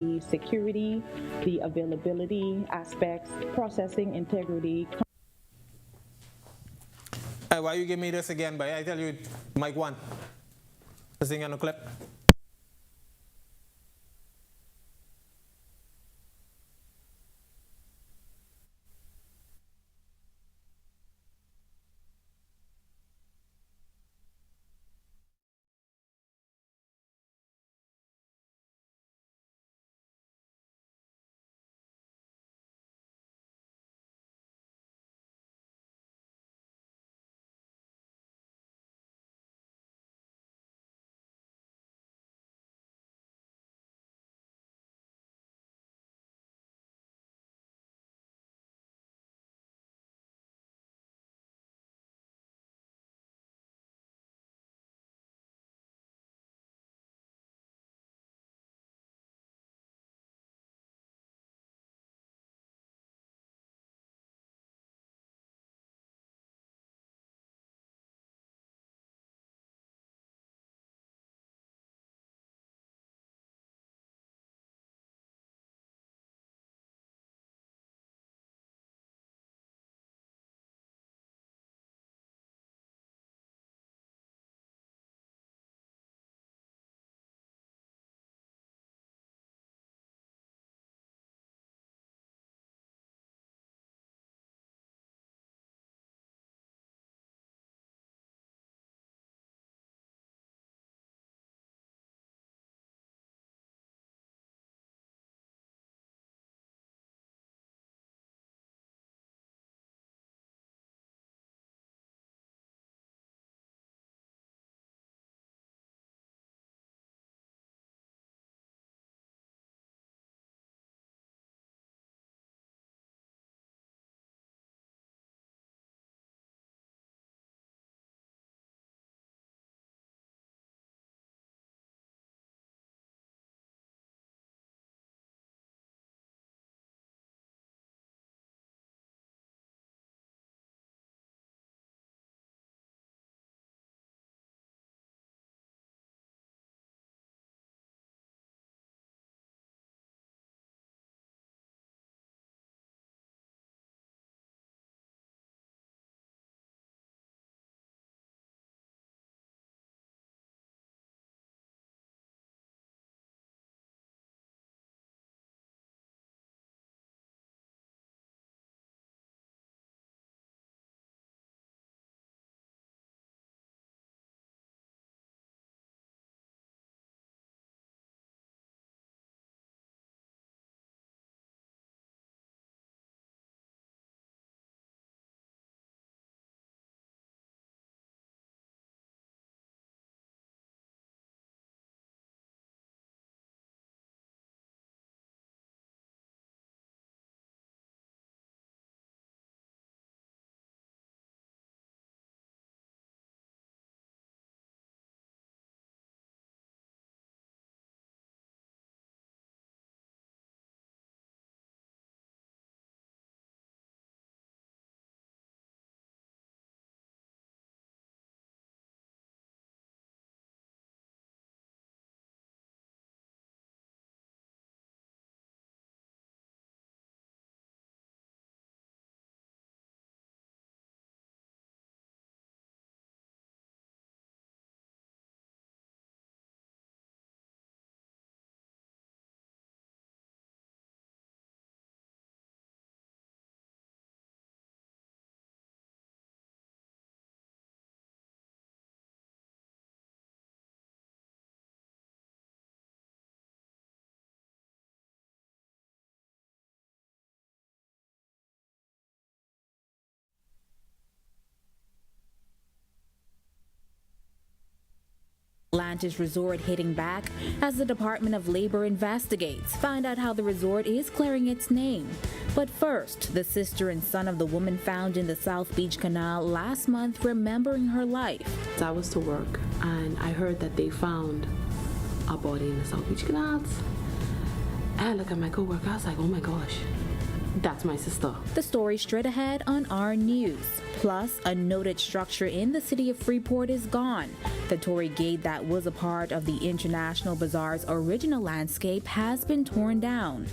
the security, the availability aspects, processing integrity. Why you give me this again, boy? I tell you, mic one. Sing on the clip. Atlantis resort hitting back as the Department of Labor investigates. Find out how the resort is clearing its name. But first, the sister and son of the woman found in the South Beach Canal last month remembering her life. I was to work and I heard that they found a body in the South Beach Canals. I looked at my coworker, I was like, oh my gosh, That's my sister. The story straight ahead on Our News. Plus, a noted structure in the city of Freeport is gone. The Tory gate that was a part of the International Bazaar's original landscape has been torn down.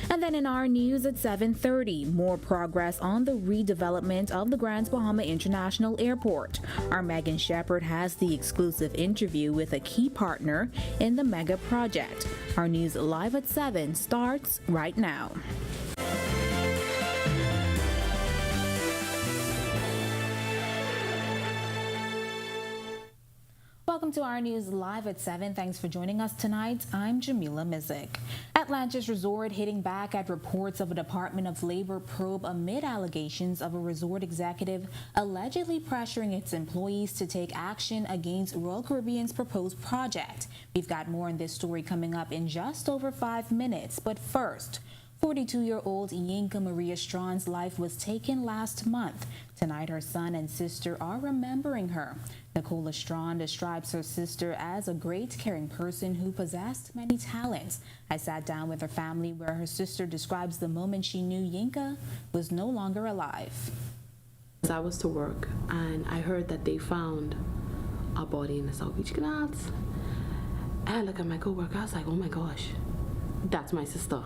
And then in Our News at 7:30, more progress on the redevelopment of the Grand Bahama International Airport. Our Megan Shepherd has the exclusive interview with a key partner in the mega project. Our News Live at 7 starts right now. Welcome to Our News Live at 7. Thanks for joining us tonight. I'm Jamila Mizik. Atlantis Resort hitting back at reports of a Department of Labor probe amid allegations of a resort executive allegedly pressuring its employees to take action against Royal Caribbean's proposed project. We've got more on this story coming up in just over 5 minutes. But first, 42-year-old Yinka Maria Strawn's life was taken last month. Tonight, her son and sister are remembering her. Nicola Strawn describes her sister as a great, caring person who possessed many talents. I sat down with her family where her sister describes the moment she knew Yinka was no longer alive. I was to work and I heard that they found a body in the South Beach canals. And I look at my coworker, I was like, oh my gosh, that's my sister.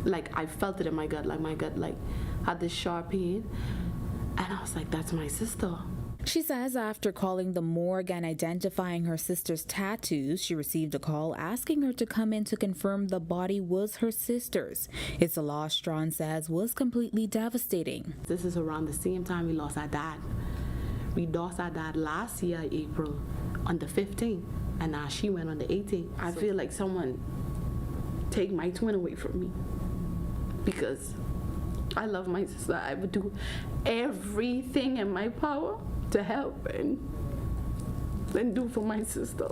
Like, I felt it in my gut, like had this sharp pain. And I was like, that's my sister. She says after calling the morgue and identifying her sister's tattoos, she received a call asking her to come in to confirm the body was her sister's. It's a loss Strawn says was completely devastating. This is around the same time we lost our dad. We lost our dad last year, April, on the 15th, and now she went on the 18th. I feel like someone take my twin away from me because I love my sister. I would do everything in my power to help and do for my sister.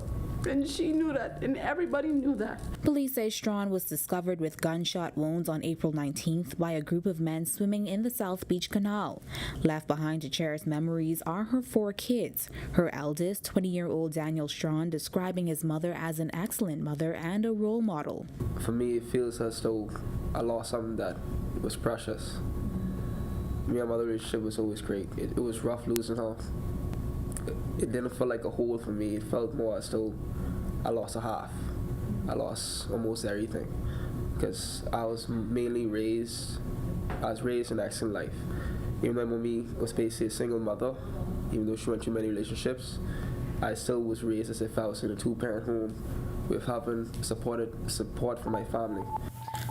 And she knew that, and everybody knew that. Police say Strawn was discovered with gunshot wounds on April 19th by a group of men swimming in the South Beach Canal. Left behind to cherish memories are her 4 kids. Her eldest, 20-year-old Daniel Strawn, describing his mother as an excellent mother and a role model. For me, it feels as though I lost something that was precious. Me and my mother's relationship was always great. It was rough losing her. It didn't feel like a whole for me. It felt more as though I lost a half. I lost almost everything because I was raised in excellent life. Even though my mommy was basically a single mother, even though she went through many relationships, I still was raised as if I was in a 2-parent home with having support from my family.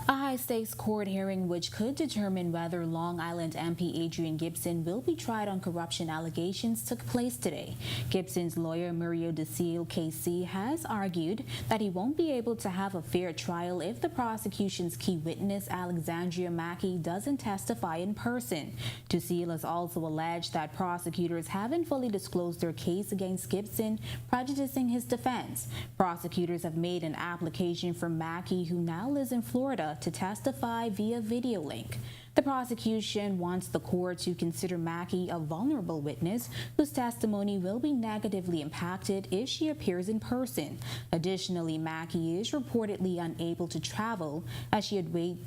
A high-stakes court hearing which could determine whether Long Island MP Adrian Gibson will be tried on corruption allegations took place today. Gibson's lawyer, Muriel DeSille KC, has argued that he won't be able to have a fair trial if the prosecution's key witness, Alexandria Mackey, doesn't testify in person. DeSille has also alleged that prosecutors haven't fully disclosed their case against Gibson, prejudicing his defense. Prosecutors have made an application for Mackey, who now lives in Florida, to testify via video link. The prosecution wants the court to consider Mackey a vulnerable witness whose testimony will be negatively impacted if she appears in person. Additionally, Mackey is reportedly unable to travel as she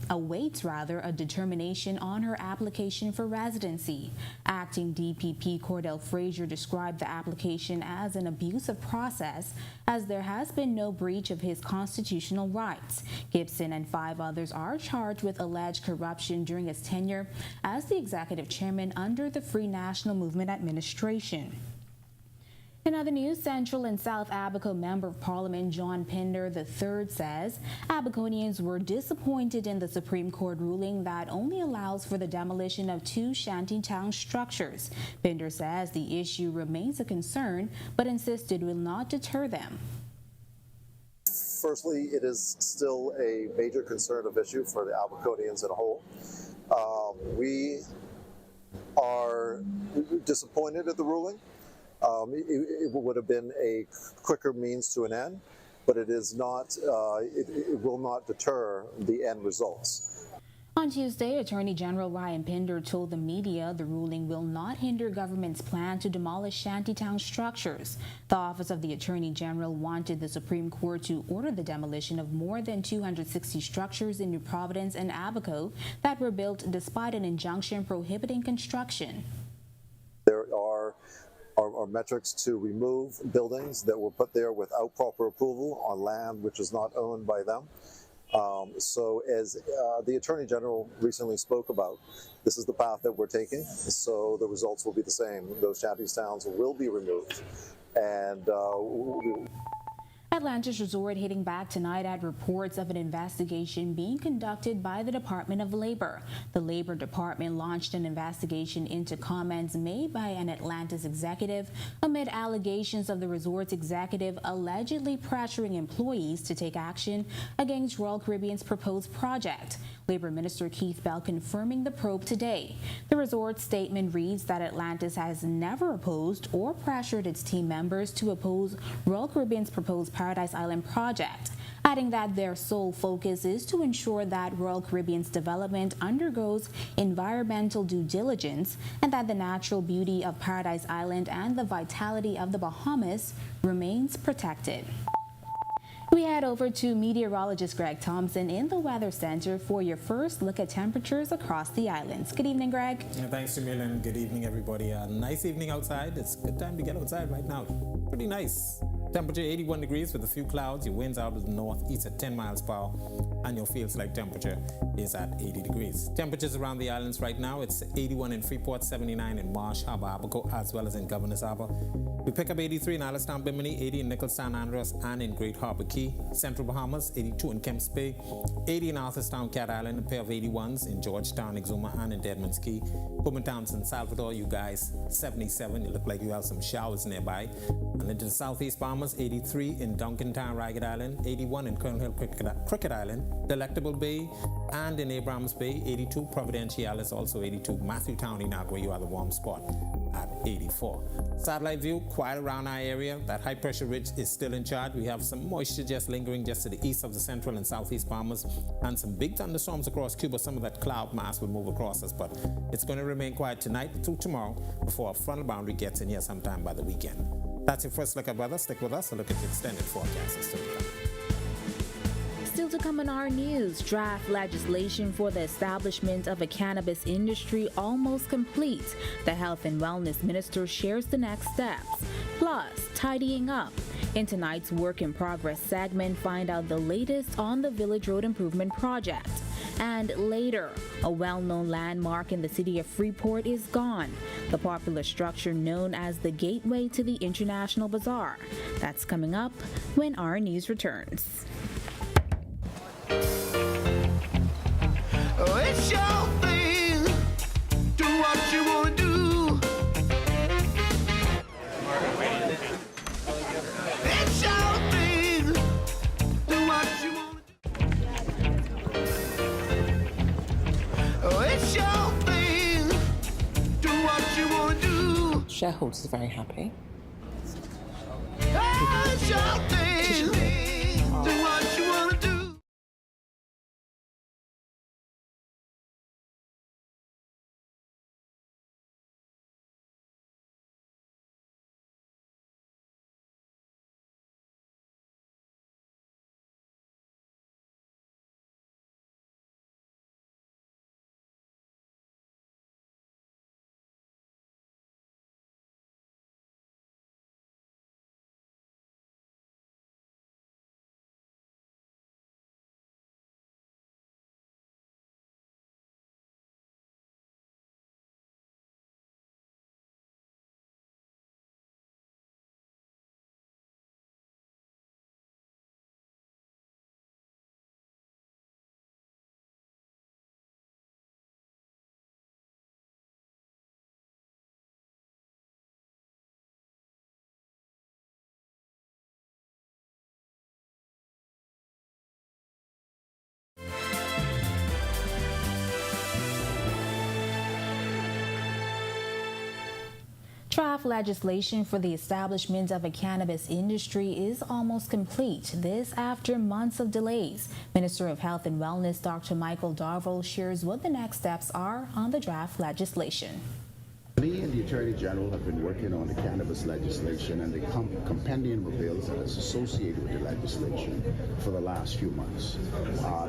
awaits a determination on her application for residency. Acting DPP Cordell Frazier described the application as an abusive process as there has been no breach of his constitutional rights. Gibson and 5 others are charged with alleged corruption during his tenure as the executive chairman under the Free National Movement administration. In other news, Central and South Abaco Member of Parliament John Pinder III says Abaconians were disappointed in the Supreme Court ruling that only allows for the demolition of 2 shantytown structures. Pinder says the issue remains a concern, but insisted will not deter them. Firstly, it is still a major concern of issue for the Abaconians as a whole. We are disappointed at the ruling. It would have been a quicker means to an end, but it is not. It will not deter the end results. On Tuesday, Attorney General Ryan Pinder told the media the ruling will not hinder government's plan to demolish shantytown structures. The Office of the Attorney General wanted the Supreme Court to order the demolition of more than 260 structures in New Providence and Abaco that were built despite an injunction prohibiting construction. There are metrics to remove buildings that were put there without proper approval on land which is not owned by them. So as the Attorney General recently spoke about, this is the path that we're taking, so the results will be the same. Those shantytowns will be removed, and Atlantis Resort hitting back tonight at reports of an investigation being conducted by the Department of Labor. The Labor Department launched an investigation into comments made by an Atlantis executive amid allegations of the resort's executive allegedly pressuring employees to take action against Royal Caribbean's proposed project. Labor Minister Keith Bell confirming the probe today. The resort statement reads that Atlantis has never opposed or pressured its team members to oppose Royal Caribbean's proposed Paradise Island project, adding that their sole focus is to ensure that Royal Caribbean's development undergoes environmental due diligence and that the natural beauty of Paradise Island and the vitality of the Bahamas remains protected. We head over to meteorologist Greg Thompson in the Weather Center for your first look at temperatures across the islands. Good evening, Greg. Yeah, thanks, Jamil, and good evening, everybody. Nice evening outside. It's a good time to get outside right now. Pretty nice. Temperature 81 degrees with a few clouds. Your winds out of the northeast at 10 miles per hour, and your feels like temperature is at 80 degrees. Temperatures around the islands right now, it's 81 in Freeport, 79 in Marsh Harbor, Abaco, as well as in Governor's Harbor. We pick up 83 in Allenstown, Bimini, 80 in Nichols, San Andreas, and in Great Harbor Key. Central Bahamas, 82 in Kemps Bay, 80 in Arthurstown, Cat Island, a pair of 81s in Georgetown, Exuma, and in Deadman's Key. Cooktown, San Salvador, you guys, 77. You look like you have some showers nearby. And into the southeast Bahamas, 83 in Duncantown, Ragged Island, 81 in Colonel Hill, Cricket Island, Delectable Bay, and in Abrams Bay, 82. Providenciales, also 82. Matthewtown, Inagua, you are the warm spot at 84. Satellite view, quiet around our area. That high pressure ridge is still in charge. We have some moisture just lingering just to the east of the central and southeast Bahamas, and some big thunderstorms across Cuba. Some of that cloud mass will move across us, but it's going to remain quiet tonight through tomorrow before a frontal boundary gets in here sometime by the weekend. That's your first look at weather. Stick with us and look at the extended forecast. Still to come on our news, draft legislation for the establishment of a cannabis industry almost complete. The Health and Wellness Minister shares the next steps. Plus, tidying up. In tonight's Work in Progress segment, find out the latest on the Village Road Improvement Project. And later, a well-known landmark in the city of Freeport is gone. The popular structure known as the Gateway to the International Bazaar. That's coming up when our news returns. Oh, it's your thing. Do what you want to do. It's your thing. Do what you want to do. Oh, it's your thing. Do what you want to do. Shareholders are very happy. Oh, it's your thing. Do what you want to do. Draft legislation for the establishment of a cannabis industry is almost complete. This after months of delays. Minister of Health and Wellness Dr. Michael Darville shares what the next steps are on the draft legislation. Me and the Attorney General have been working on the cannabis legislation and the compendium of bills that is associated with the legislation for the last few months.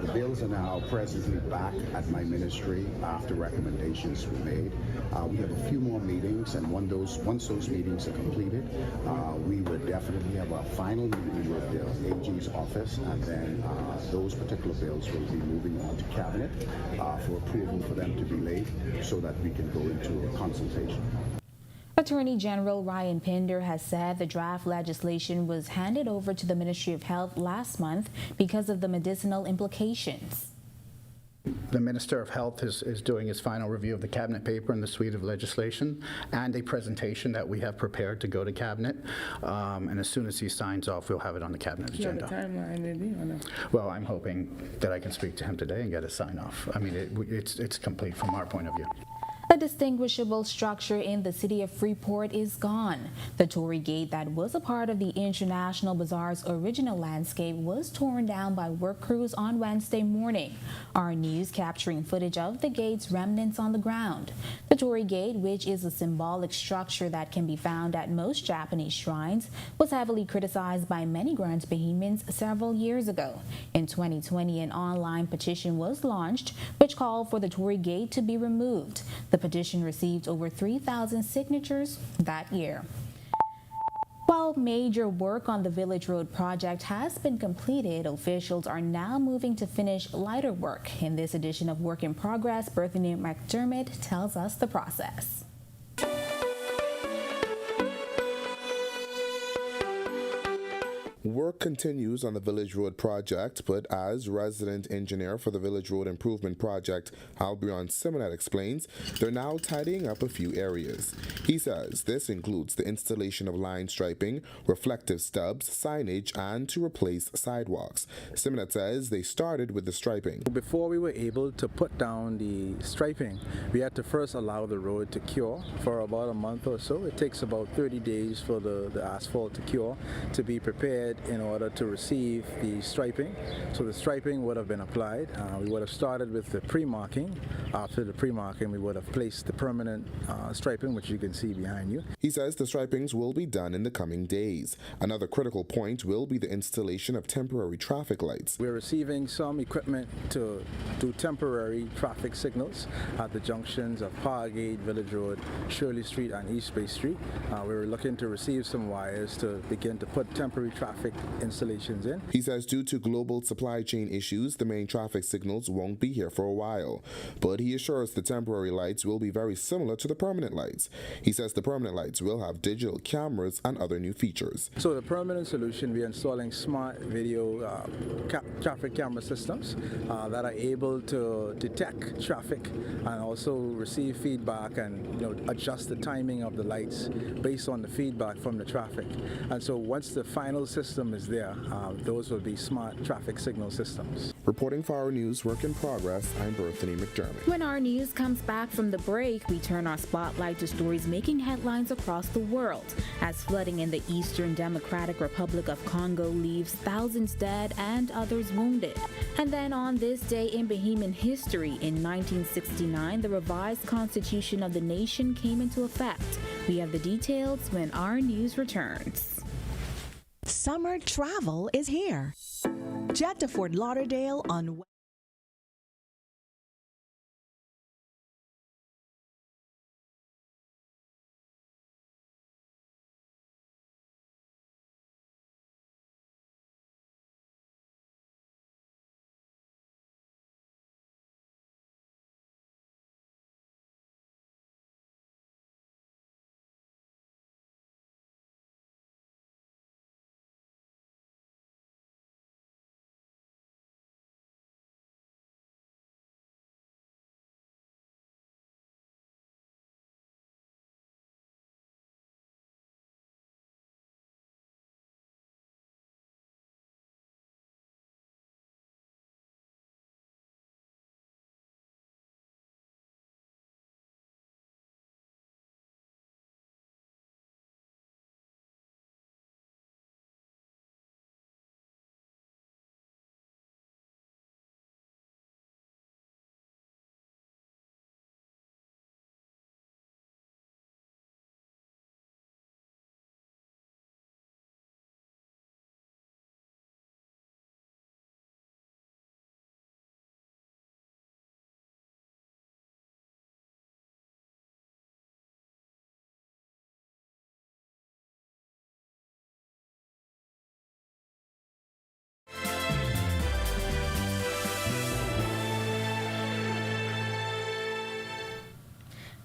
The bills are now presently back at my ministry after recommendations were made. We have a few more meetings, and once those meetings are completed, we will definitely have a final meeting with the AG's office, and then those particular bills will be moving on to Cabinet for approval for them to be laid so that we can go into a consultation. Attorney General Ryan Pinder has said the draft legislation was handed over to the Ministry of Health last month because of the medicinal implications. The Minister of Health is doing his final review of the Cabinet paper and the suite of legislation and a presentation that we have prepared to go to Cabinet. And as soon as he signs off, we'll have it on the Cabinet agenda. Do you have a timeline ready or no? Well, I'm hoping that I can speak to him today and get a sign off. I mean, it's complete from our point of view. The distinguishable structure in the city of Freeport is gone. The Tory Gate that was a part of the International Bazaar's original landscape was torn down by work crews on Wednesday morning. Our news capturing footage of the gate's remnants on the ground. The Tory Gate, which is a symbolic structure that can be found at most Japanese shrines, was heavily criticized by many Grants Bahamians several years ago. In 2020, an online petition was launched which called for the Tory Gate to be removed. The petition received over 3,000 signatures that year. While major work on the Village Road project has been completed, officials are now moving to finish lighter work. In this edition of Work in Progress, Berthany McDermott tells us the process. Work continues on the Village Road project, but as resident engineer for the Village Road Improvement Project, Albion Simonet explains, they're now tidying up a few areas. He says this includes the installation of line striping, reflective stubs, signage, and to replace sidewalks. Simonet says they started with the striping. Before we were able to put down the striping, we had to first allow the road to cure for about a month or so. It takes about 30 days for the asphalt to cure, to be prepared in order to receive the striping. So the striping would have been applied. We would have started with the pre-marking. After the pre-marking, we would have placed the permanent striping, which you can see behind you. He says the stripings will be done in the coming days. Another critical point will be the installation of temporary traffic lights. We're receiving some equipment to do temporary traffic signals at the junctions of Pargate, Village Road, Shirley Street, and East Bay Street. We're looking to receive some wires to begin to put temporary traffic installations in. He says due to global supply chain issues, the main traffic signals won't be here for a while. But he assures the temporary lights will be very similar to the permanent lights. He says the permanent lights will have digital cameras and other new features. So the permanent solution, we're installing smart video traffic camera systems that are able to detect traffic and also receive feedback and adjust the timing of the lights based on the feedback from the traffic. And so once the final system is there, those will be smart traffic signal systems. Reporting for Our News, Work in Progress, I'm Berthany McDermott. When Our News comes back from the break, we turn our spotlight to stories making headlines across the world as flooding in the Eastern Democratic Republic of Congo leaves thousands dead and others wounded. And then on this day in Bahamian history, in 1969, the revised constitution of the nation came into effect. We have the details when Our News returns. Summer travel is here. Jet to Fort Lauderdale on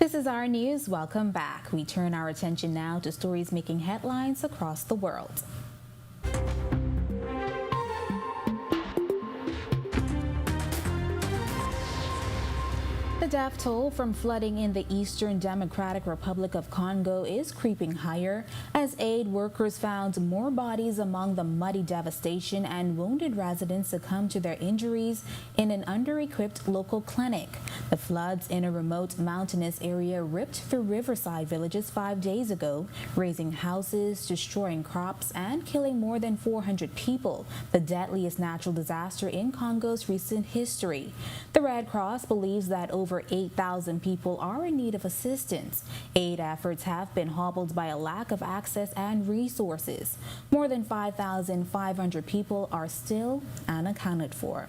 This is our news. Welcome back. We turn our attention now to stories making headlines across the world. The death toll from flooding in the Eastern Democratic Republic of Congo is creeping higher as aid workers found more bodies among the muddy devastation, and wounded residents succumbed to their injuries in an under-equipped local clinic. The floods in a remote mountainous area ripped through riverside villages 5 days ago, razing houses, destroying crops, and killing more than 400 people, the deadliest natural disaster in Congo's recent history. The Red Cross believes that over 8,000 people are in need of assistance. Aid efforts have been hobbled by a lack of access and resources. More than 5,500 people are still unaccounted for.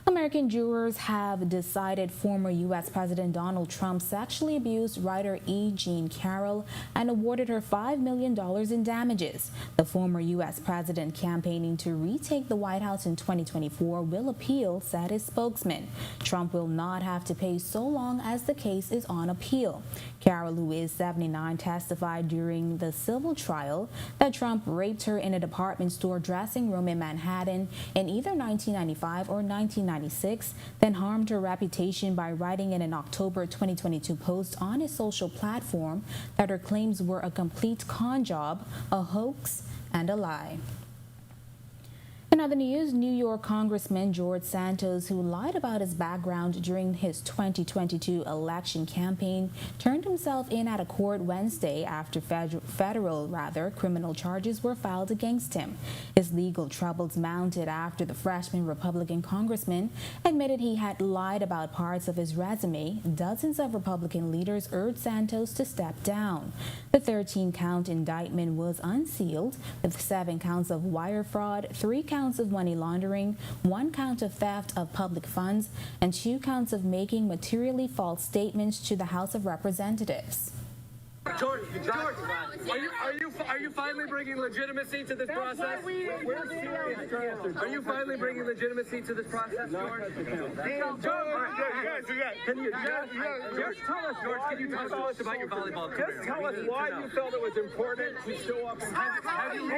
American jurors have decided former U.S. President Donald Trump sexually abused writer E. Jean Carroll and awarded her $5 million in damages. The former U.S. president, campaigning to retake the White House in 2024, will appeal, said his spokesman. Trump will not have to pay so long as the case is on appeal. Carroll, who is 79, testified during the civil trial that Trump raped her in a department store dressing room in Manhattan in either 1995 or 1996, then harmed her reputation by writing in an October 2022 post on his social platform that her claims were a complete con job, a hoax, and a lie. In other news, New York Congressman George Santos, who lied about his background during his 2022 election campaign, turned himself in at a court Wednesday after federal criminal charges were filed against him. His legal troubles mounted after the freshman Republican congressman admitted he had lied about parts of his resume. Dozens of Republican leaders urged Santos to step down. The 13-count indictment was unsealed, with 7 counts of wire fraud, 3 counts of money laundering, 1 count of theft of public funds, and 2 counts of making materially false statements to the House of Representatives. George, are you finally bringing legitimacy to this process? We're serious. Are you finally bringing legitimacy to this process, George? Can you talk to us about your volleyball career? Just tell us why you felt it was important to show up. Have you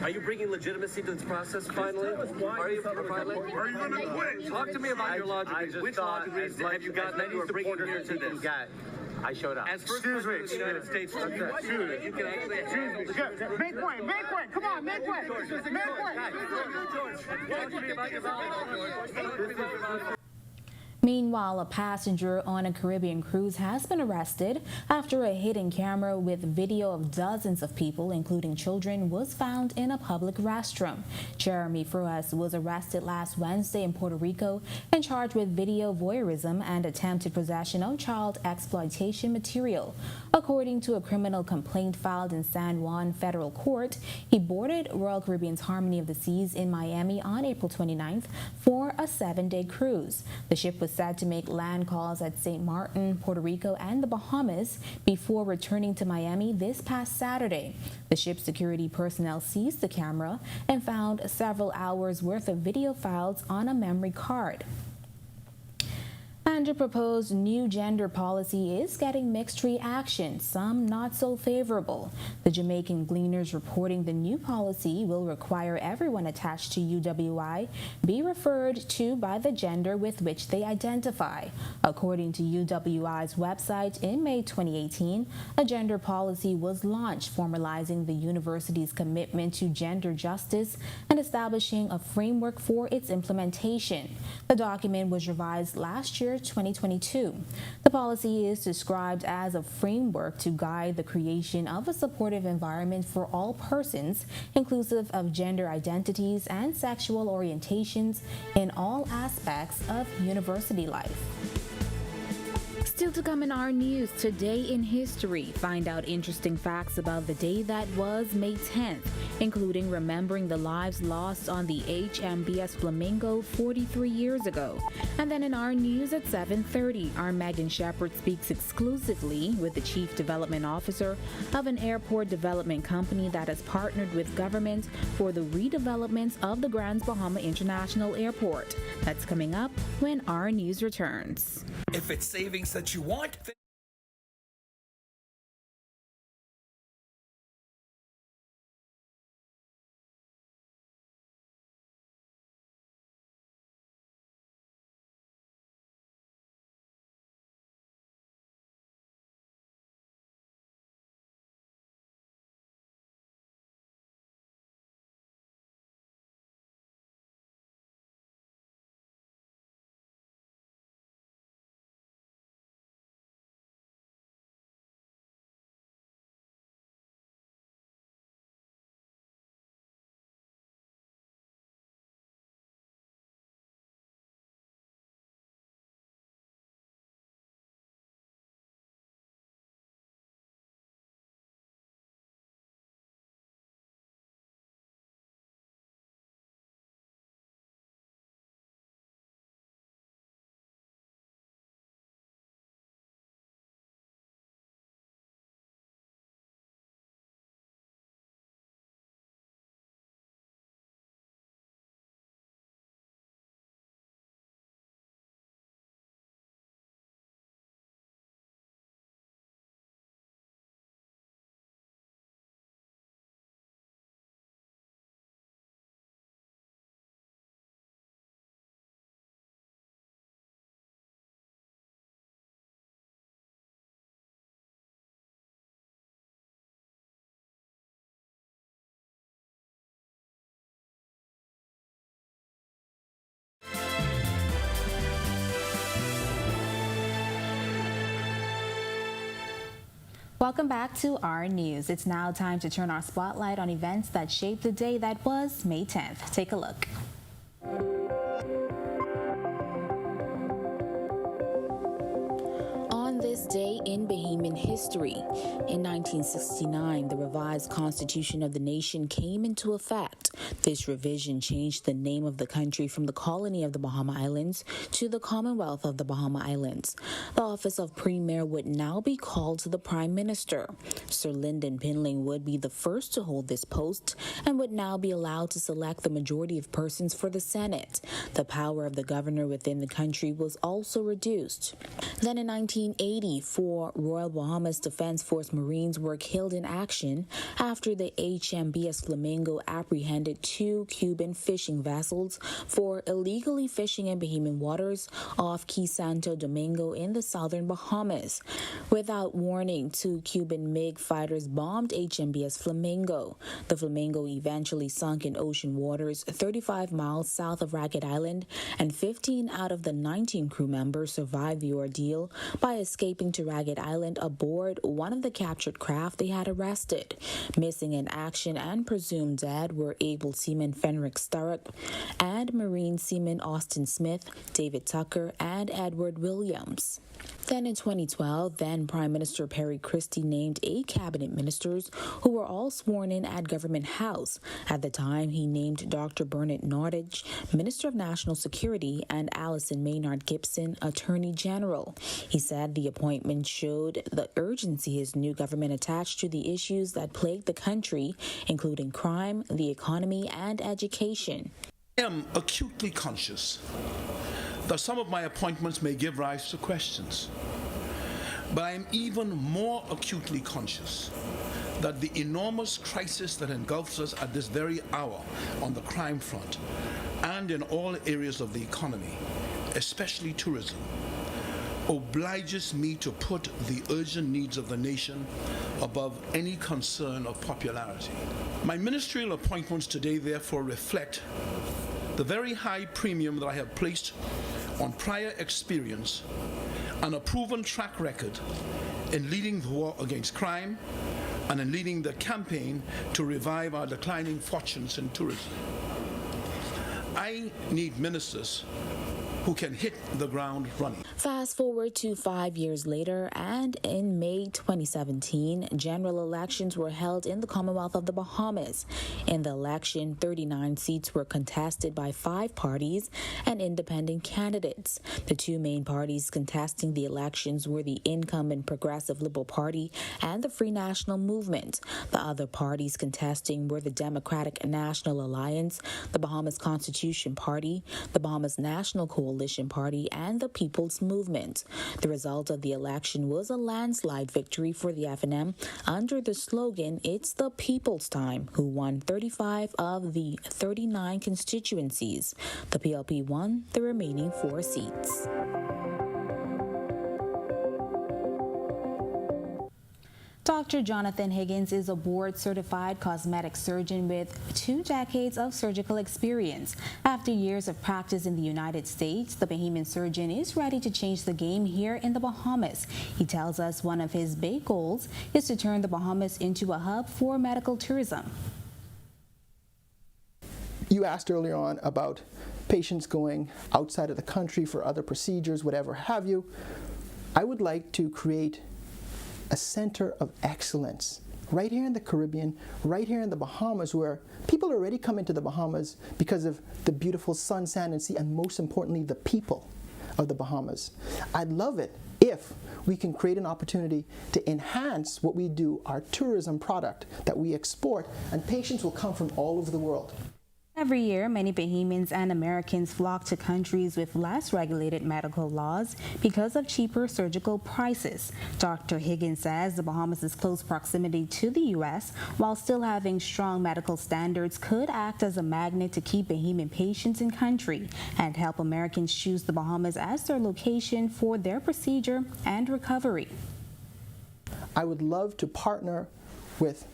Are you bringing legitimacy to this process finally? Are you finally? Are you going to quit? Talk to me about your law degrees. Which law degrees have you gotten that you are bringing here to this? I showed up. As first president of the United States, you can actually make way. Come on, make way. Talk to me about your volleyball. Meanwhile, a passenger on a Caribbean cruise has been arrested after a hidden camera with video of dozens of people, including children, was found in a public restroom. Jeremy Fruas was arrested last Wednesday in Puerto Rico and charged with video voyeurism and attempted possession of child exploitation material. According to a criminal complaint filed in San Juan Federal Court, he boarded Royal Caribbean's Harmony of the Seas in Miami on April 29th for a 7-day cruise. The ship was said to make land calls at St. Martin, Puerto Rico, and the Bahamas before returning to Miami this past Saturday. The ship's security personnel seized the camera and found several hours worth of video files on a memory card. And a proposed new gender policy is getting mixed reaction, some not so favorable. The Jamaican Gleaners reporting the new policy will require everyone attached to UWI be referred to by the gender with which they identify. According to UWI's website, in May 2018, a gender policy was launched, formalizing the university's commitment to gender justice and establishing a framework for its implementation. The document was revised last year, 2022. The policy is described as a framework to guide the creation of a supportive environment for all persons, inclusive of gender identities and sexual orientations in all aspects of university life. Still to come in our news, today in history, find out interesting facts about the day that was May 10th, including remembering the lives lost on the HMBS Flamingo 43 years ago. And then in our news at 7:30, our Megan Shepherd speaks exclusively with the Chief Development Officer of an airport development company that has partnered with government for the redevelopment of the Grand Bahama International Airport. That's coming up when our news returns. If it's savings that you want, Welcome back to our news. It's now time to turn our spotlight on events that shaped the day that was May 10th. Take a look. On this day in Bahamian history, in 1969, the revised Constitution of the nation came into effect. This revision changed the name of the country from the Colony of the Bahama Islands to the Commonwealth of the Bahama Islands. The office of Premier would now be called to the Prime Minister. Sir Lyndon Pinling would be the first to hold this post and would now be allowed to select the majority of persons for the Senate. The power of the governor within the country was also reduced. Then in 1980, 4 Royal Bahamas Defense Force Marines were killed in action after the HMBS Flamingo apprehended 2 Cuban fishing vessels for illegally fishing in Bahamian waters off Key Santo Domingo in the southern Bahamas. Without warning, 2 Cuban MiG fighters bombed HMBS Flamingo. The Flamingo eventually sunk in ocean waters 35 miles south of Ragged Island, and 15 out of the 19 crew members survived the ordeal by escaping to Ragged Island aboard one of the captured craft they had arrested. Missing in action and presumed dead were able seaman Fenric Sturrock and Marine seaman Austin Smith, David Tucker, and Edward Williams. Then in 2012, then Prime Minister Perry Christie named 8 cabinet ministers who were all sworn in at Government House. At the time, he named Dr. Bernard Nordage, Minister of National Security, and Alison Maynard Gibson, Attorney General. He said the appointment showed the urgency his new government attached to the issues that plague the country, including crime, the economy, and education. I am acutely conscious that some of my appointments may give rise to questions, but I am even more acutely conscious that the enormous crisis that engulfs us at this very hour on the crime front and in all areas of the economy, especially tourism, obliges me to put the urgent needs of the nation above any concern of popularity. My ministerial appointments today therefore reflect the very high premium that I have placed on prior experience and a proven track record in leading the war against crime and in leading the campaign to revive our declining fortunes in tourism. I need ministers who can hit the ground running. Fast forward to 5 years later, and in May 2017, general elections were held in the Commonwealth of the Bahamas. In the election, 39 seats were contested by 5 parties and independent candidates. The 2 main parties contesting the elections were the incumbent Progressive Liberal Party and the Free National Movement. The other parties contesting were the Democratic National Alliance, the Bahamas Constitution Party, the Bahamas National Coalition Party, and the People's Movement. The result of the election was a landslide victory for the FNM under the slogan, "It's the People's Time," who won 35 of the 39 constituencies. The PLP won the remaining 4 seats. Dr. Jonathan Higgins is a board-certified cosmetic surgeon with 2 decades of surgical experience. After years of practice in the United States, the Bahamian surgeon is ready to change the game here in the Bahamas. He tells us one of his big goals is to turn the Bahamas into a hub for medical tourism. You asked earlier on about patients going outside of the country for other procedures, whatever have you. I would like to create a center of excellence right here in the Caribbean, right here in the Bahamas, where people already come into the Bahamas because of the beautiful sun, sand, and sea, and most importantly, the people of the Bahamas. I'd love it if we can create an opportunity to enhance what we do, our tourism product that we export, and patients will come from all over the world. Every year, many Bahamians and Americans flock to countries with less regulated medical laws because of cheaper surgical prices. Dr. Higgins says the Bahamas' close proximity to the U.S., while still having strong medical standards, could act as a magnet to keep Bahamian patients in country and help Americans choose the Bahamas as their location for their procedure and recovery. I would love to partner with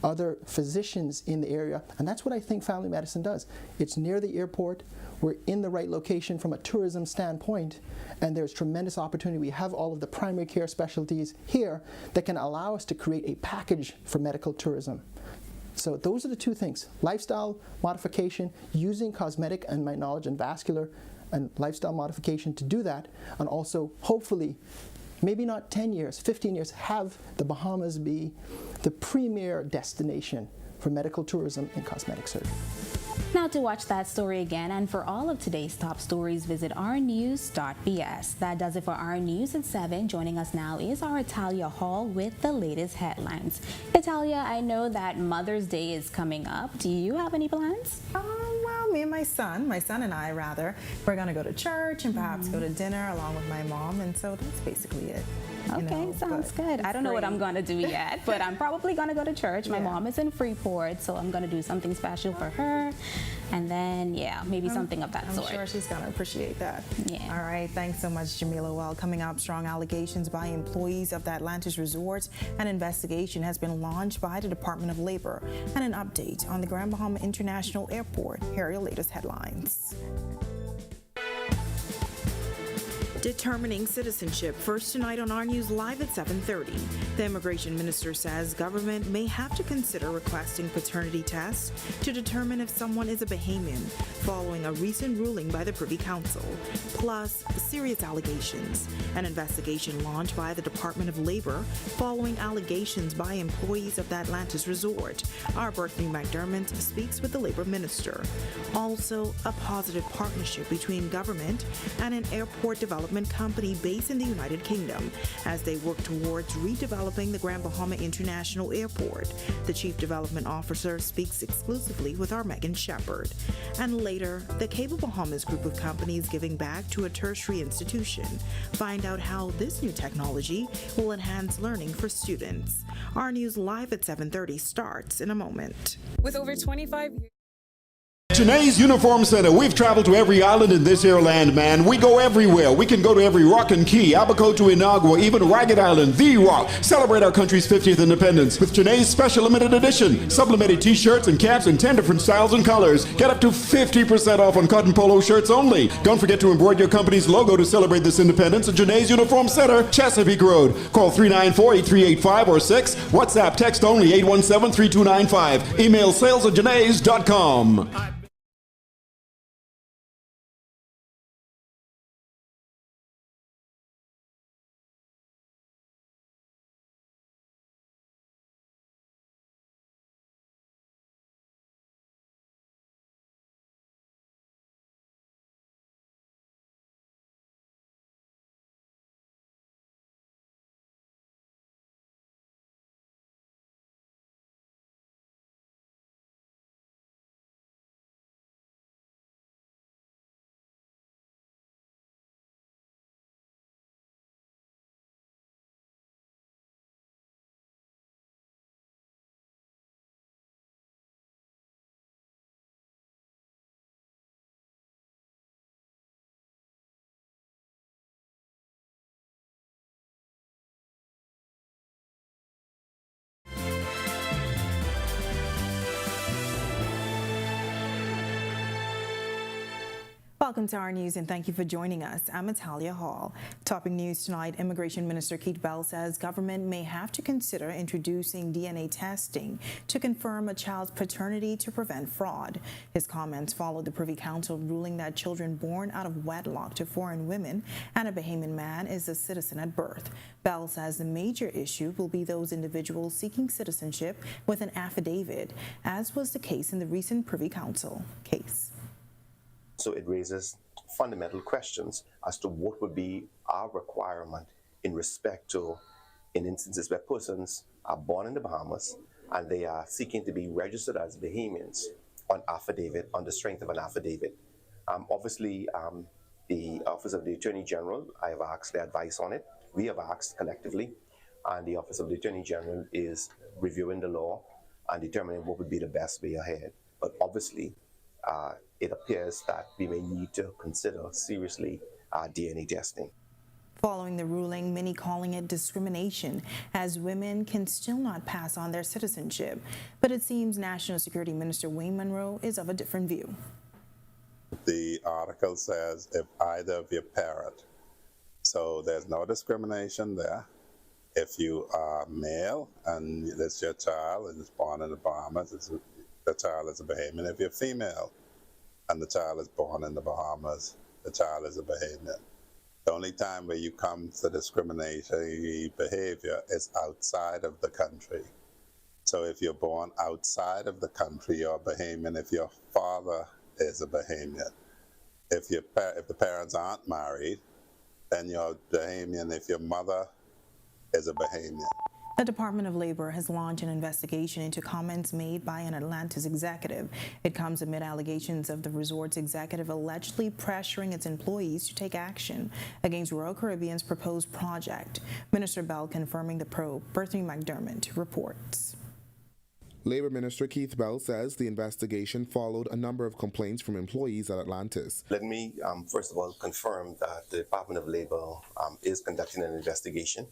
other physicians in the area, and that's what I think family medicine does. It's near the airport, we're in the right location from a tourism standpoint, and there's tremendous opportunity. We have all of the primary care specialties here that can allow us to create a package for medical tourism. So those are the 2 things: lifestyle modification, using cosmetic and my knowledge and vascular and lifestyle modification to do that, and also hopefully maybe not 10 years, 15 years, have the Bahamas be the premier destination for medical tourism and cosmetic surgery. Now to watch that story again and for all of today's top stories, visit ournews.bs. That does it for Our News at 7. Joining us now is our Italia Hall with the latest headlines. Italia, I know that Mother's Day is coming up. Do you have any plans? Well, me and my son and I rather, we're going to go to church and perhaps go to dinner along with my mom, and so that's basically it. Okay, sounds good. I don't know what I'm going to do yet, but I'm probably going to go to church. My mom is in Freeport, so I'm going to do something special for her. And then, maybe something of that sort. I'm sure she's going to appreciate that. Yeah. All right. Thanks so much, Jamila. Well, coming up, strong allegations by employees of the Atlantis Resort. An investigation has been launched by the Department of Labor. And an update on the Grand Bahama International Airport. Here are your latest headlines. Determining citizenship, first tonight on Our News Live at 7:30. The immigration minister says government may have to consider requesting paternity tests to determine if someone is a Bahamian, following a recent ruling by the Privy Council. Plus, serious allegations. An investigation launched by the Department of Labor following allegations by employees of the Atlantis Resort. Our Berkeley McDermott speaks with the labor minister. Also, a positive partnership between government and an airport development company based in the United Kingdom as they work towards redeveloping the Grand Bahama International Airport. The Chief Development Officer speaks exclusively with our Megan Shepard. And later, the Cable Bahamas group of companies giving back to a tertiary institution. Find out how this new technology will enhance learning for students. Our News Live at 7:30 starts in a moment. With over 25 years. Janae's Uniform Center. We've traveled to every island in this here land, man. We go everywhere. We can go to every rock and key, Abaco to Inagua, even Ragged Island, The Rock. Celebrate our country's 50th independence with Janae's special limited edition. Sublimated t-shirts and caps in 10 different styles and colors. Get up to 50% off on cotton polo shirts only. Don't forget to embroider your company's logo to celebrate this independence at Janae's Uniform Center, Chesapeake Road. Call 394-8385 or 6. WhatsApp text only 817-3295. Email sales@janaes.com. Welcome to our news and thank you for joining us. I'm Atalia Hall. Topping news tonight, Immigration Minister Keith Bell says government may have to consider introducing DNA testing to confirm a child's paternity to prevent fraud. His comments followed the Privy Council ruling that children born out of wedlock to foreign women and a Bahamian man is a citizen at birth. Bell says the major issue will be those individuals seeking citizenship with an affidavit, as was the case in the recent Privy Council case. So it raises fundamental questions as to what would be our requirement in respect to, in instances where persons are born in the Bahamas and they are seeking to be registered as Bahamians on affidavit, on the strength of an affidavit. Obviously, the Office of the Attorney General, I have asked their advice on it. We have asked collectively, and the Office of the Attorney General is reviewing the law and determining what would be the best way ahead. But obviously, it appears that we may need to consider seriously DNA testing. Following the ruling, many calling it discrimination, as women can still not pass on their citizenship. But it seems National Security Minister Wayne Munro is of a different view. The article says if either of your parent, so there's no discrimination there. If you are male and it's your child and it's born in the Bahamas, the child is a Bahamian. If you're female and the child is born in the Bahamas, the child is a Bahamian. The only time where you come to discriminatory behavior is outside of the country. So if you're born outside of the country, you're a Bahamian. If your father is a Bahamian. If the parents aren't married, then you're Bahamian. If your mother is a Bahamian. The Department of Labor has launched an investigation into comments made by an Atlantis executive. It comes amid allegations of the resort's executive allegedly pressuring its employees to take action against Royal Caribbean's proposed project. Minister Bell confirming the probe. Berthany McDermott reports. Labor Minister Keith Bell says the investigation followed a number of complaints from employees at Atlantis. Let me first of all confirm that the Department of Labor is conducting an investigation.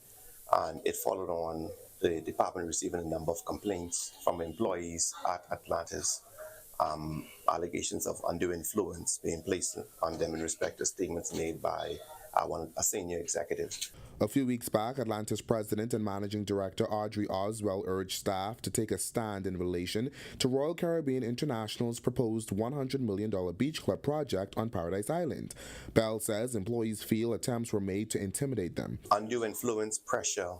And it followed on the department receiving a number of complaints from employees at Atlantis, allegations of undue influence being placed on them in respect to statements made by a senior executive. A few weeks back, Atlantis President and Managing Director Audrey Oswell urged staff to take a stand in relation to Royal Caribbean International's proposed $100 million beach club project on Paradise Island. Bell says employees feel attempts were made to intimidate them. Undue influence, pressure,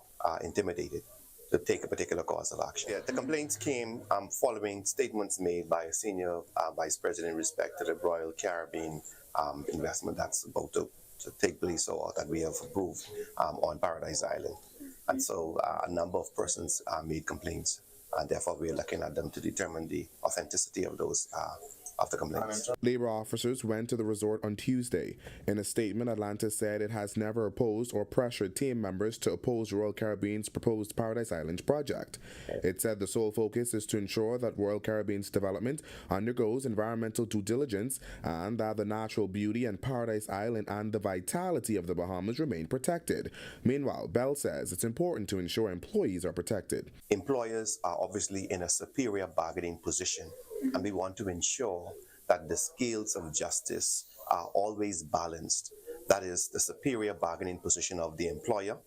intimidated to take a particular course of action. Yeah, the complaints came following statements made by a senior vice president in respect to the Royal Caribbean investment that's about to take place or that we have approved on Paradise Island. And so a number of persons made complaints, and therefore we're looking at them to determine the authenticity of those of the complaints. Labor officers went to the resort on Tuesday. In a statement, Atlantis said it has never opposed or pressured team members to oppose Royal Caribbean's proposed Paradise Island project. It said the sole focus is to ensure that Royal Caribbean's development undergoes environmental due diligence and that the natural beauty and Paradise Island and the vitality of the Bahamas remain protected. Meanwhile, Bell says it's important to ensure employees are protected. Employers are obviously in a superior bargaining position, and we want to ensure that the scales of justice are always balanced. That is, the superior bargaining position of the employer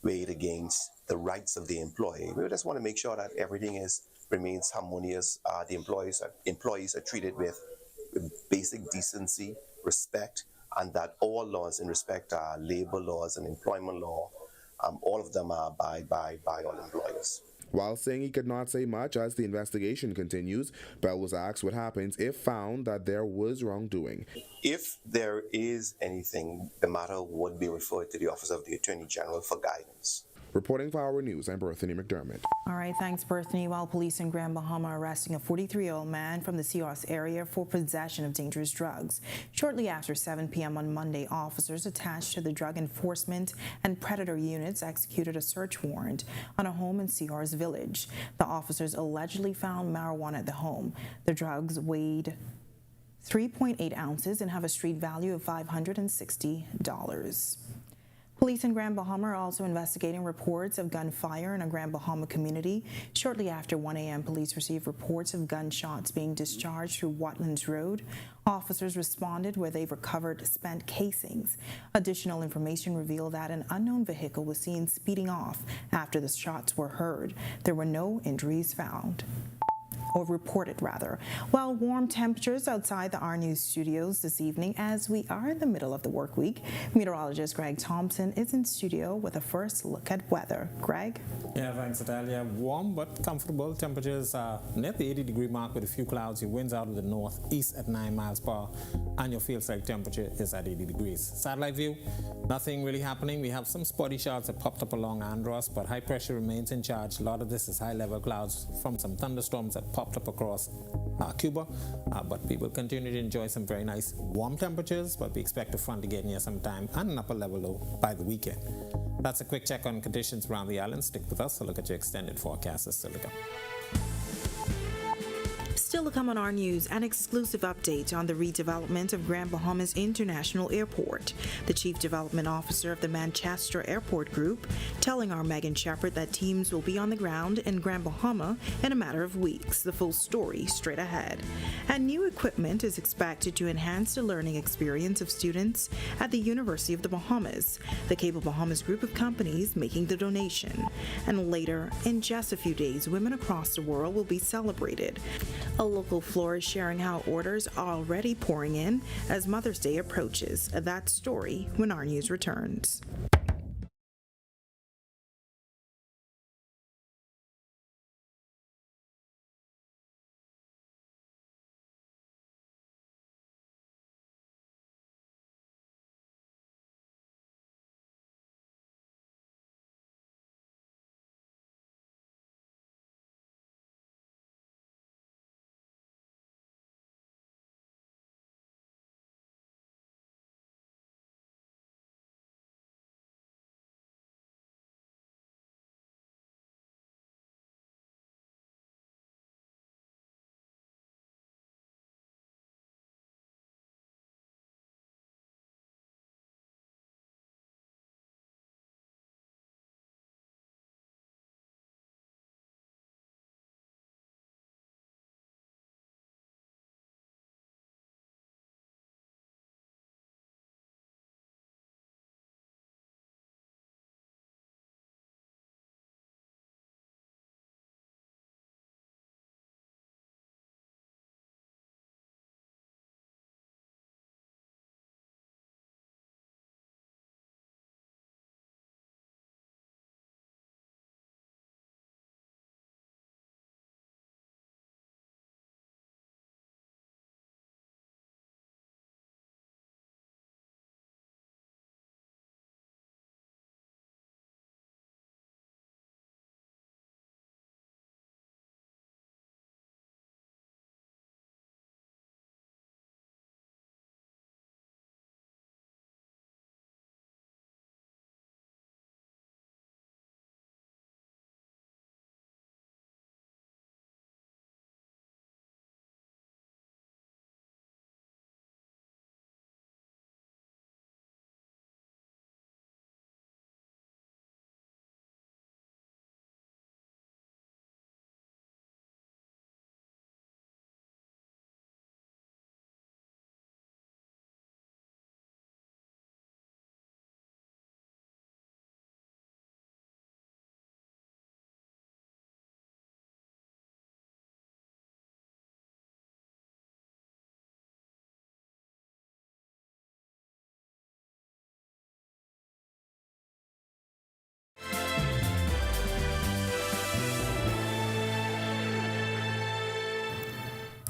weighed against the rights of the employee. We just want to make sure that everything remains harmonious. The employees are treated with basic decency, respect, and that all laws in respect to labor laws and employment law, all of them are abided by all employers. While saying he could not say much as the investigation continues, Bell was asked what happens if found that there was wrongdoing. If there is anything, the matter would be referred to the Office of the Attorney General for guidance. Reporting for Our News, I'm Berthany McDermott. All right, thanks, Berthany. While police in Grand Bahama are arresting a 43-year-old man from the Seahorse area for possession of dangerous drugs. Shortly after 7 p.m. on Monday, officers attached to the Drug Enforcement and Predator units executed a search warrant on a home in Seahorse Village. The officers allegedly found marijuana at the home. The drugs weighed 3.8 ounces and have a street value of $560. Police in Grand Bahama are also investigating reports of gunfire in a Grand Bahama community. Shortly after 1 a.m., police received reports of gunshots being discharged through Watlands Road. Officers responded where they recovered spent casings. Additional information revealed that an unknown vehicle was seen speeding off after the shots were heard. There were no injuries found. Or reported rather. While warm temperatures outside the Our News studios this evening as we are in the middle of the work week, meteorologist Greg Thompson is in studio with a first look at weather. Greg? Yeah, thanks, Natalia. Warm but comfortable. Temperatures are near the 80-degree mark with a few clouds. Your winds out of the northeast at 9 miles per hour, and your field side temperature is at 80 degrees. Satellite view, nothing really happening. We have some spotty showers that popped up along Andros, but high pressure remains in charge. A lot of this is high-level clouds from some thunderstorms that popped up across Cuba, but we will continue to enjoy some very nice warm temperatures, but we expect a front to get near sometime and an upper level low by the weekend. That's a quick check on conditions around the island. Stick with us to look at your extended forecast is still to come. Still to come on Our News, an exclusive update on the redevelopment of Grand Bahama's International Airport. The Chief Development Officer of the Manchester Airport Group telling our Megan Shepherd that teams will be on the ground in Grand Bahama in a matter of weeks. The full story straight ahead. And new equipment is expected to enhance the learning experience of students at the University of the Bahamas. The Cable Bahamas group of companies making the donation. And later, in just a few days, women across the world will be celebrated. A local florist sharing how orders are already pouring in as Mother's Day approaches. That story when Our News returns.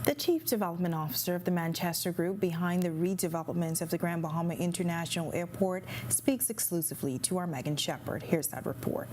The Chief Development Officer of the Manchester Group behind the redevelopment of the Grand Bahama International Airport speaks exclusively to our Megan Shepherd. Here's that report.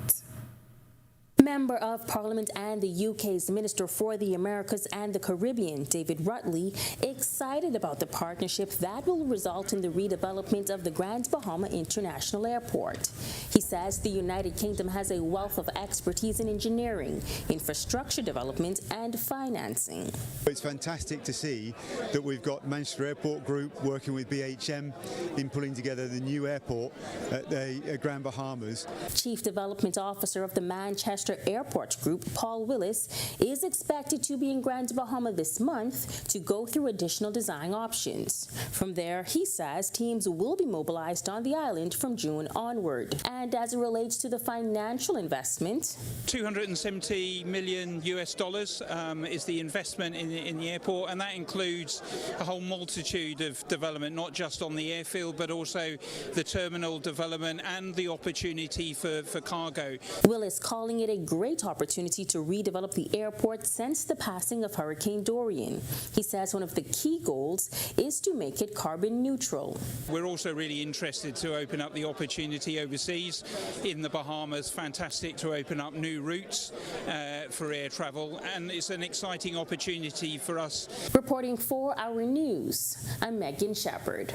Member of Parliament and the UK's Minister for the Americas and the Caribbean, David Rutley, excited about the partnership that will result in the redevelopment of the Grand Bahama International Airport. He says the United Kingdom has a wealth of expertise in engineering, infrastructure development, and financing. It's fantastic to see that we've got Manchester Airport Group working with BHM in pulling together the new airport at the Grand Bahamas. Chief Development Officer of the Manchester Airport Group, Paul Willis, is expected to be in Grand Bahama this month to go through additional design options. From there, he says teams will be mobilized on the island from June onward. And as it relates to the financial investment, $270 million is the investment in the airport, and that includes a whole multitude of development, not just on the airfield, but also the terminal development and the opportunity for cargo. Willis calling it a great opportunity to redevelop the airport since the passing of Hurricane Dorian. He says one of the key goals is to make it carbon neutral. We're also really interested to open up the opportunity overseas. In the Bahamas, fantastic to open up new routes for air travel, and it's an exciting opportunity for us. Reporting for Our News, I'm Megan Shepard.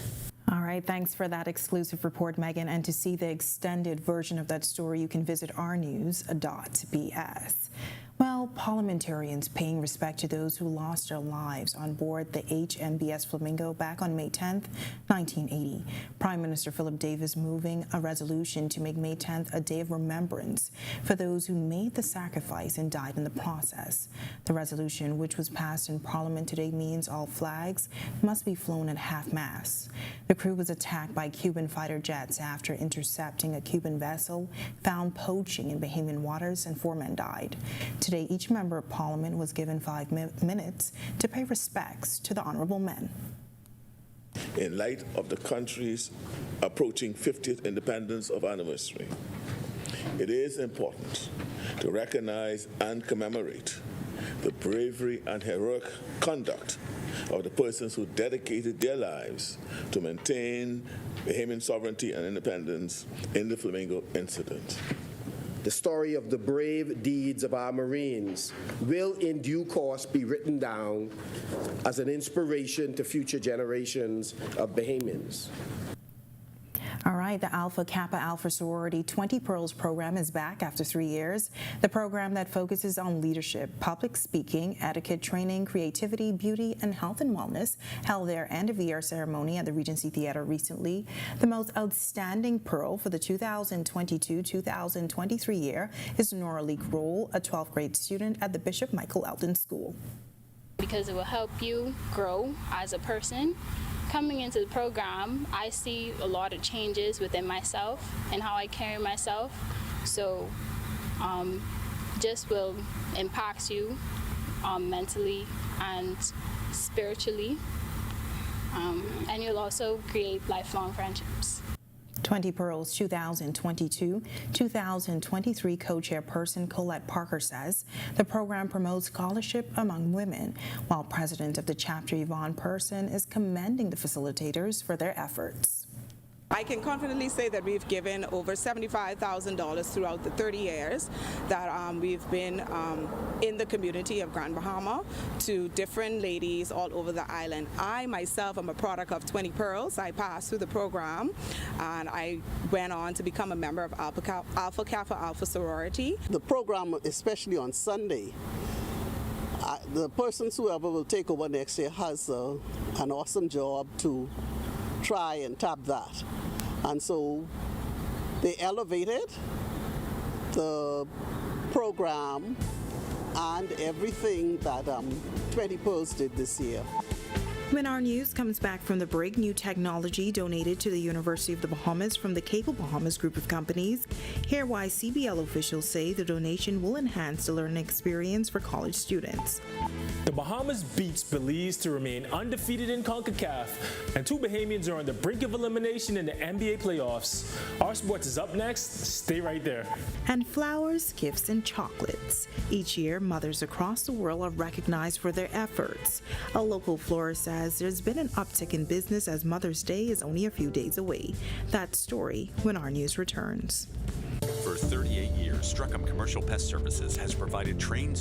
All right, thanks for that exclusive report, Megan. And to see the extended version of that story, you can visit ournews.bs. Well, parliamentarians paying respect to those who lost their lives on board the HMBS Flamingo back on May 10th, 1980. Prime Minister Philip Davis moving a resolution to make May 10th a day of remembrance for those who made the sacrifice and died in the process. The resolution, which was passed in Parliament today, means all flags must be flown at half-mast. The crew was attacked by Cuban fighter jets after intercepting a Cuban vessel found poaching in Bahamian waters, and 4 men died. Today, each member of Parliament was given 5 minutes to pay respects to the honorable men. In light of the country's approaching 50th independence of anniversary, it is important to recognize and commemorate the bravery and heroic conduct of the persons who dedicated their lives to maintain Bahamian sovereignty and independence in the Flamingo incident. The story of the brave deeds of our Marines will in due course be written down as an inspiration to future generations of Bahamians. All right, the Alpha Kappa Alpha Sorority 20 Pearls program is back after 3 years. The program that focuses on leadership, public speaking, etiquette training, creativity, beauty, and health and wellness held their end-of-year ceremony at the Regency Theater recently. The most outstanding pearl for the 2022-2023 year is Nora Lee Grohl, a 12th grade student at the Bishop Michael Elton School. Because it will help you grow as a person. Coming into the program, I see a lot of changes within myself and how I carry myself. So just will impact you mentally and spiritually. And you'll also create lifelong friendships. 20 Pearls 2022-2023 co-chairperson Colette Parker says the program promotes scholarship among women, while president of the chapter Yvonne Person is commending the facilitators for their efforts. I can confidently say that we've given over $75,000 throughout the 30 years that we've been in the community of Grand Bahama to different ladies all over the island. I myself am a product of 20 Pearls. I passed through the program and I went on to become a member of Alpha Kappa Alpha Sorority. The program, especially on Sunday, the persons whoever will take over next year has an awesome job to try and tap that. And so they elevated the program and everything that 20 Pearls did this year. When Our News comes back from the break, new technology donated to the University of the Bahamas from the Cable Bahamas group of companies. Hear why CBL officials say the donation will enhance the learning experience for college students. The Bahamas beats Belize to remain undefeated in CONCACAF, and 2 Bahamians are on the brink of elimination in the NBA playoffs. Our Sports is up next. Stay right there. And flowers, gifts, and chocolates. Each year, mothers across the world are recognized for their efforts. A local florist says there's been an uptick in business as Mother's Day is only a few days away. That story when Our News returns. For For 38 years, Struckham Commercial Pest Services has provided trained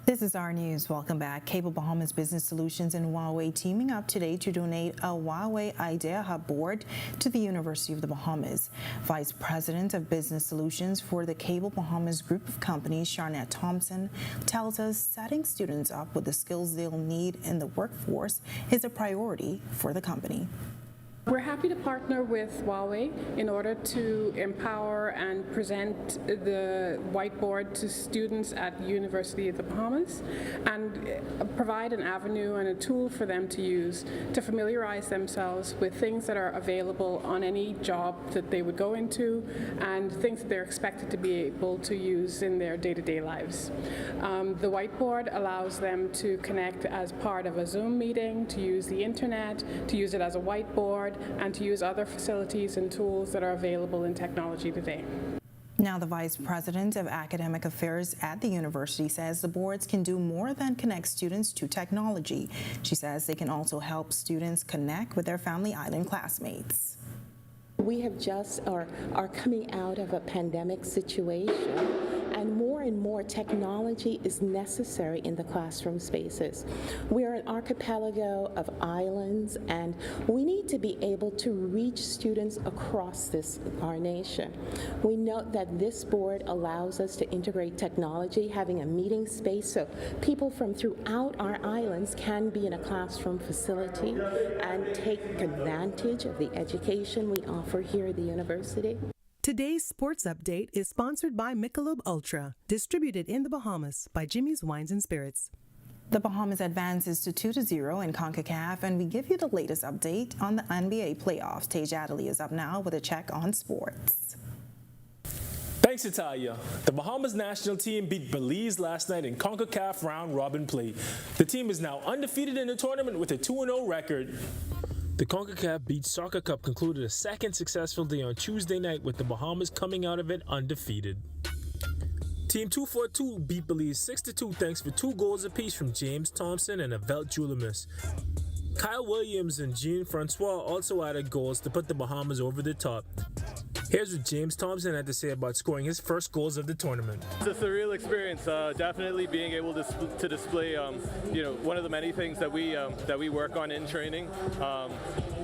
This is our news. Welcome back. Cable Bahamas Business Solutions and Huawei teaming up today to donate a Huawei Idea Hub board to the University of the Bahamas. Vice President of Business Solutions for the Cable Bahamas group of companies, Shanty Thompson, tells us setting students up with the skills they'll need in the workforce is a priority for the company. We're happy to partner with Huawei in order to empower and present the whiteboard to students at the University of the Bahamas and provide an avenue and a tool for them to use to familiarize themselves with things that are available on any job that they would go into and things that they're expected to be able to use in their day-to-day lives. The whiteboard allows them to connect as part of a Zoom meeting, to use the internet, to use it as a whiteboard, and to use other facilities and tools that are available in technology today. Now, the Vice President of Academic Affairs at the university says the boards can do more than connect students to technology. She says they can also help students connect with their Family Island classmates. We have just are coming out of a pandemic situation, and more technology is necessary in the classroom spaces. We're an archipelago of islands, and we need to be able to reach students across our nation. We note that this board allows us to integrate technology, having a meeting space so people from throughout our islands can be in a classroom facility and take advantage of the education we offer here at the university. Today's sports update is sponsored by Michelob Ultra, distributed in the Bahamas by Jimmy's Wines and Spirits. The Bahamas advances to 2-0 in CONCACAF, and we give you the latest update on the NBA playoffs. Tej Adderley is up now with a check on sports. Thanks, Italia. The Bahamas national team beat Belize last night in CONCACAF round-robin play. The team is now undefeated in the tournament with a 2-0 record. The CONCACAF Beach Soccer Cup concluded a second successful day on Tuesday night with the Bahamas coming out of it undefeated. Team 242 beat Belize 6-2 thanks for 2 goals apiece from James Thompson and Avelt Julimus. Kyle Williams and Jean-Francois also added goals to put the Bahamas over the top. Here's what James Thompson had to say about scoring his first goals of the tournament. It's a surreal experience. Definitely being able to display, one of the many things that we work on in training.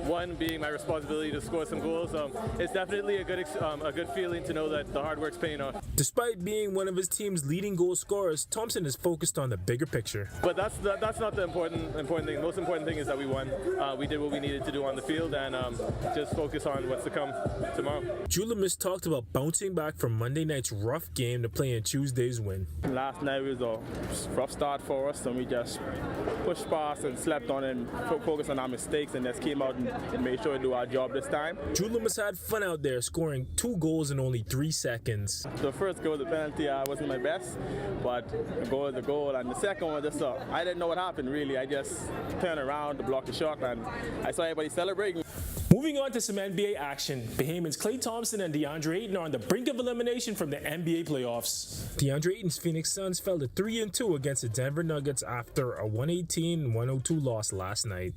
One being my responsibility to score some goals. It's definitely a good feeling to know that the hard work's paying off. Despite being one of his team's leading goal scorers, Thompson is focused on the bigger picture. But that's not the important thing. The most important thing is that we won. We did what we needed to do on the field, and just focus on what's to come tomorrow. Julimus talked about bouncing back from Monday night's rough game to play in Tuesday's win. Last night was a rough start for us, and we just pushed past and slept on and focused on our mistakes, and just came out and made sure to do our job this time. Julimus had fun out there, scoring 2 goals in only 3 seconds. The first goal, the penalty, wasn't my best, but the goal is the goal, and the second one, I didn't know what happened really. I just turned around to block the shot, and I saw everybody celebrating. Moving on to some NBA action, Bahamians Klay Thompson and DeAndre Ayton are on the brink of elimination from the NBA playoffs. DeAndre Ayton's Phoenix Suns fell to 3-2 against the Denver Nuggets after a 118-102 loss last night.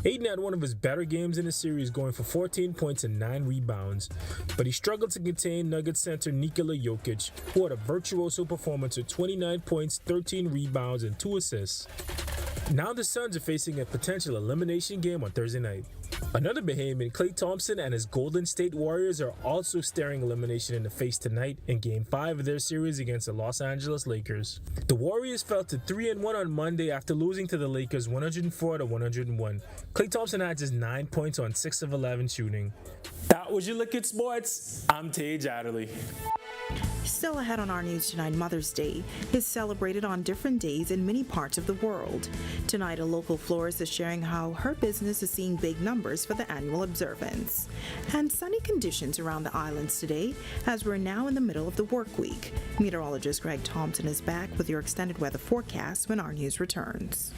Ayton had one of his better games in the series, going for 14 points and 9 rebounds, but he struggled to contain Nuggets center Nikola Jokic, who had a virtuoso performance with 29 points, 13 rebounds, and 2 assists. Now the Suns are facing a potential elimination game on Thursday night. Another Bahamian, Klay Thompson, and his Golden State Warriors are also staring elimination in the face tonight in Game 5 of their series against the Los Angeles Lakers. The Warriors fell to 3-1 on Monday after losing to the Lakers 104-101. Klay Thompson had just 9 points on 6 of 11 shooting. That was your Look at Sports. I'm Tage Adderley. Still ahead on our news tonight, Mother's Day is celebrated on different days in many parts of the world. Tonight, a local florist is sharing how her business is seeing big numbers for the annual observance. And sunny conditions around the islands today as we're now in the middle of the work week. Meteorologist Greg Thompson is back with your extended weather forecast when our news returns.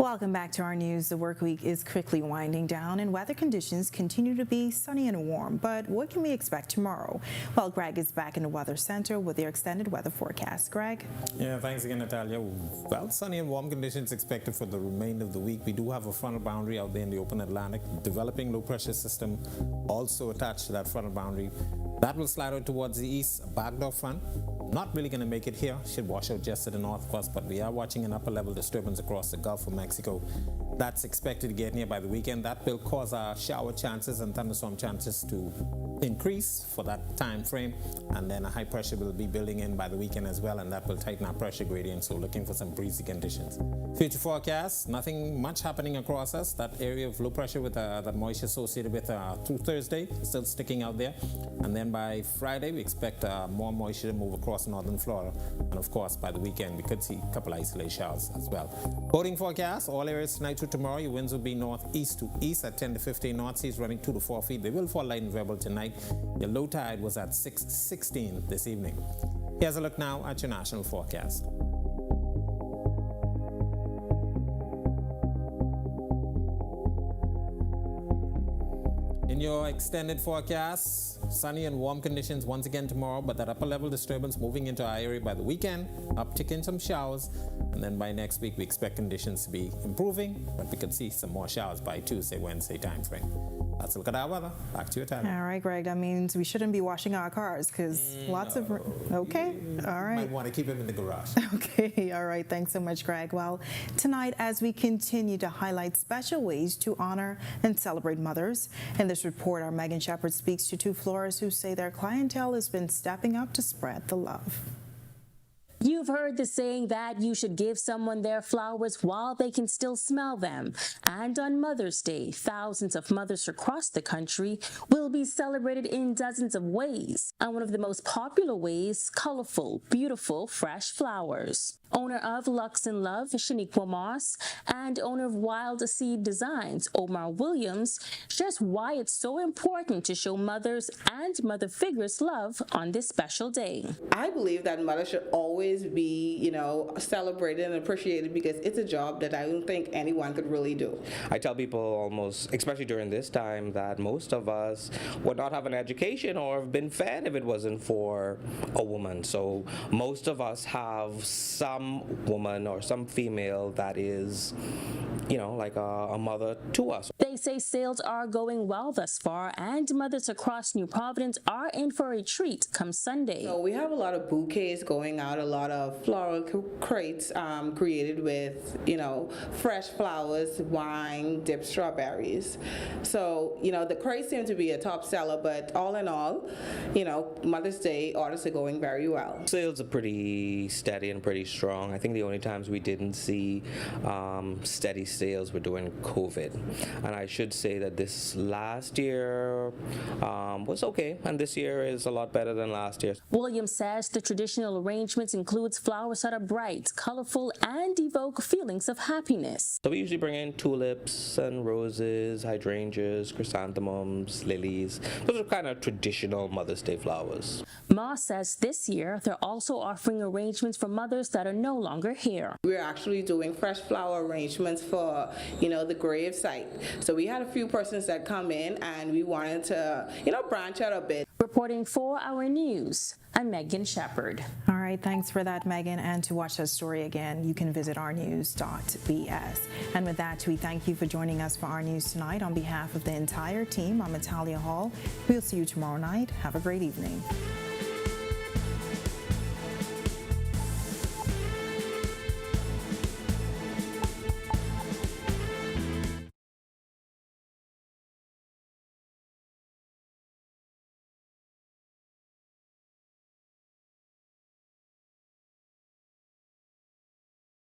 Welcome back to our news. The work week is quickly winding down and weather conditions continue to be sunny and warm. But what can we expect tomorrow? Well, Greg is back in the Weather Center with their extended weather forecast. Greg? Yeah, thanks again, Natalia. Well, sunny and warm conditions expected for the remainder of the week. We do have a frontal boundary out there in the open Atlantic. Developing low pressure system also attached to that frontal boundary. That will slide out towards the east, a backdoor front. Not really going to make it here. Should wash out just to the northwest, but we are watching an upper level disturbance across the Gulf of Mexico. That's expected to get near by the weekend. That will cause our shower chances and thunderstorm chances to increase for that time frame, and then a high pressure will be building in by the weekend as well, and that will tighten our pressure gradient, so looking for some breezy conditions. Future forecast, nothing much happening across us. That area of low pressure with that moisture associated with through Thursday still sticking out there, and then by Friday we expect more moisture to move across northern Florida, and of course by the weekend we could see a couple isolated showers as well. Boating forecast, all areas tonight to tomorrow, your winds will be northeast to east at 10 to 15 knots, seas running 2 to 4 feet. They will fall light and variable tonight. Your low tide was at 6:16 this evening. Here's a look now at your national forecast. In your extended forecast, sunny and warm conditions once again tomorrow, but that upper level disturbance moving into our area by the weekend, uptick in some showers, and then by next week we expect conditions to be improving, but we could see some more showers by Tuesday, Wednesday time frame. Let's look at our weather. Back to your time. All right, Greg, that means we shouldn't be washing our cars because lots of... Okay, all right. Might want to keep them in the garage. Okay, all right. Thanks so much, Greg. Well, tonight, as we continue to highlight special ways to honor and celebrate mothers, in this report, our Megan Shepard speaks to two florists who say their clientele has been stepping up to spread the love. You've heard the saying that you should give someone their flowers while they can still smell them. And on Mother's Day, thousands of mothers across the country will be celebrated in dozens of ways. And one of the most popular ways, colorful, beautiful, fresh flowers. Owner of Lux and Love, Shaniqua Moss, and owner of Wild Seed Designs, Omar Williams, shares why it's so important to show mothers and mother figures love on this special day. I believe that mothers should always be, celebrated and appreciated because it's a job that I don't think anyone could really do. I tell people almost, especially during this time, that most of us would not have an education or have been fed if it wasn't for a woman. So most of us have some woman or some female that is, like a mother to us. They say sales are going well thus far, and mothers across New Providence are in for a treat come Sunday. So we have a lot of bouquets going out, a lot of floral crates created with, fresh flowers, wine, dipped strawberries. So, the crates seem to be a top seller, but all in all, Mother's Day orders are going very well. Sales are pretty steady and pretty strong. I think the only times we didn't see steady sales were during COVID. And I should say that this last year was okay, and this year is a lot better than last year. Williams says the traditional arrangements includes flowers that are bright, colorful, and evoke feelings of happiness. So we usually bring in tulips and roses, hydrangeas, chrysanthemums, lilies. Those are kind of traditional Mother's Day flowers. Moss says this year they're also offering arrangements for mothers that are no longer here. We're actually doing fresh flower arrangements for, the grave site. So we had a few persons that come in and we wanted to, branch out a bit. Reporting for Our News, I'm Megan Shepard. All right, thanks for that, Megan. And to watch that story again, you can visit ournews.bs. And with that, we thank you for joining us for Our News tonight. On behalf of the entire team, I'm Natalia Hall. We'll see you tomorrow night. Have a great evening.